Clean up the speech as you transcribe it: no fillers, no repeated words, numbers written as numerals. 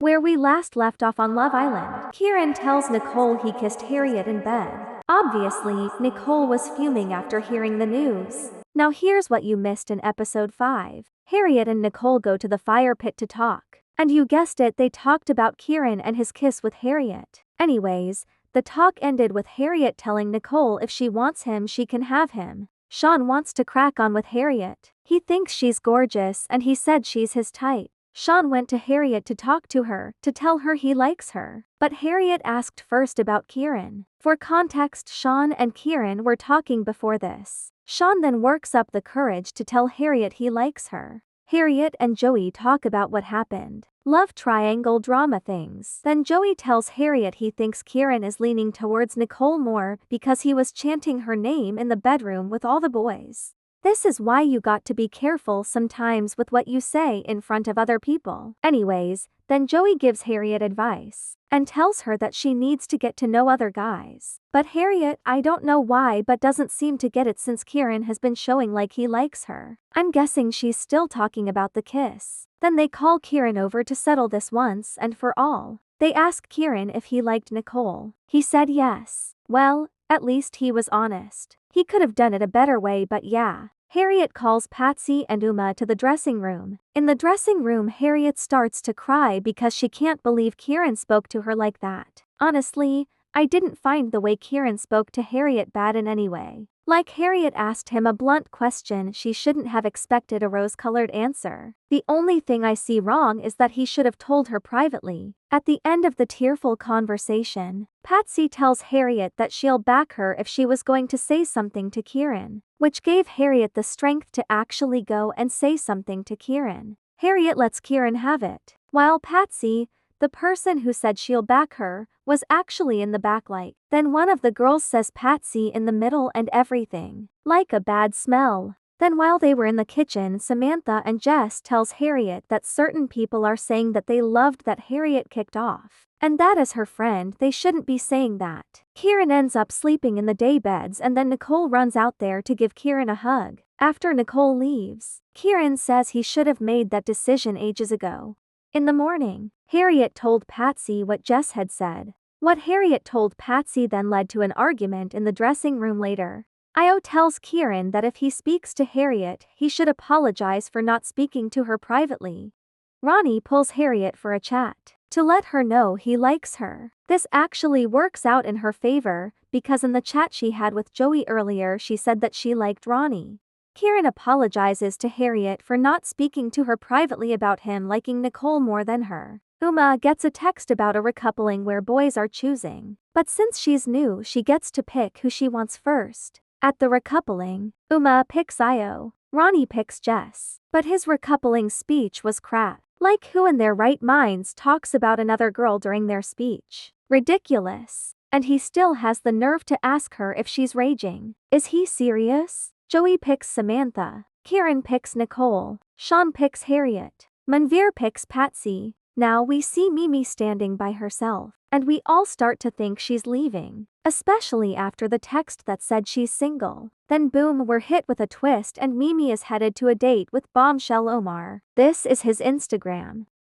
Where we last left off on Love Island, Kieran tells Nicole he kissed Harriet in bed. Obviously, Nicole was fuming after hearing the news. Now here's what you missed in episode 5. Harriet and Nicole go to the fire pit to talk. And you guessed it, they talked about Kieran and his kiss with Harriet. Anyways, the talk ended with Harriet telling Nicole if she wants him she can have him. Sean wants to crack on with Harriet. He thinks she's gorgeous and he said she's his type. Sean went to Harriet to talk to her, to tell her he likes her. But Harriet asked first about Kieran. For context, Sean and Kieran were talking before this. Sean then works up the courage to tell Harriet he likes her. Harriet and Joey talk about what happened. Love triangle drama things. Then Joey tells Harriet he thinks Kieran is leaning towards Nicole more because he was chanting her name in the bedroom with all the boys. This is why you got to be careful sometimes with what you say in front of other people. Anyways, then Joey gives Harriet advice and tells her that she needs to get to know other guys. But Harriet, I don't know why, but doesn't seem to get it since Kieran has been showing like he likes her. I'm guessing she's still talking about the kiss. Then they call Kieran over to settle this once and for all. They ask Kieran if he liked Nicole. He said yes. Well, at least he was honest. He could have done it a better way, but yeah. Harriet calls Patsy and Uma to the dressing room. In the dressing room, Harriet starts to cry because she can't believe Kieran spoke to her like that. Honestly, I didn't find the way Kieran spoke to Harriet bad in any way. Like Harriet asked him a blunt question she shouldn't have expected a rose-colored answer. The only thing I see wrong is that he should have told her privately. At the end of the tearful conversation, Patsy tells Harriet that she'll back her if she was going to say something to Kieran, which gave Harriet the strength to actually go and say something to Kieran. Harriet lets Kieran have it, while Patsy, the person who said she'll back her, was actually in the backlight. Then one of the girls says Patsy in the middle and everything. Like a bad smell. Then while they were in the kitchen, Samantha and Jess tells Harriet that certain people are saying that they loved that Harriet kicked off. And that as her friend, they shouldn't be saying that. Kieran ends up sleeping in the day beds and then Nicole runs out there to give Kieran a hug. After Nicole leaves, Kieran says he should have made that decision ages ago. In the morning, Harriet told Patsy what Jess had said. What Harriet told Patsy then led to an argument in the dressing room later. Io tells Kieran that if he speaks to Harriet, he should apologize for not speaking to her privately. Ronnie pulls Harriet for a chat to let her know he likes her. This actually works out in her favor because in the chat she had with Joey earlier she said that she liked Ronnie. Kieran apologizes to Harriet for not speaking to her privately about him liking Nicole more than her. Uma gets a text about a recoupling where boys are choosing. But since she's new, she gets to pick who she wants first. At the recoupling, Uma picks Io. Ronnie picks Jess. But his recoupling speech was crap. Like who in their right minds talks about another girl during their speech? Ridiculous. And he still has the nerve to ask her if she's raging. Is he serious? Joey picks Samantha. Kieran picks Nicole. Sean picks Harriet. Manveer picks Patsy. Now we see Mimi standing by herself, and we all start to think she's leaving, especially after the text that said she's single. Then boom, we're hit with a twist and Mimi is headed to a date with Bombshell Omar. This is his Instagram.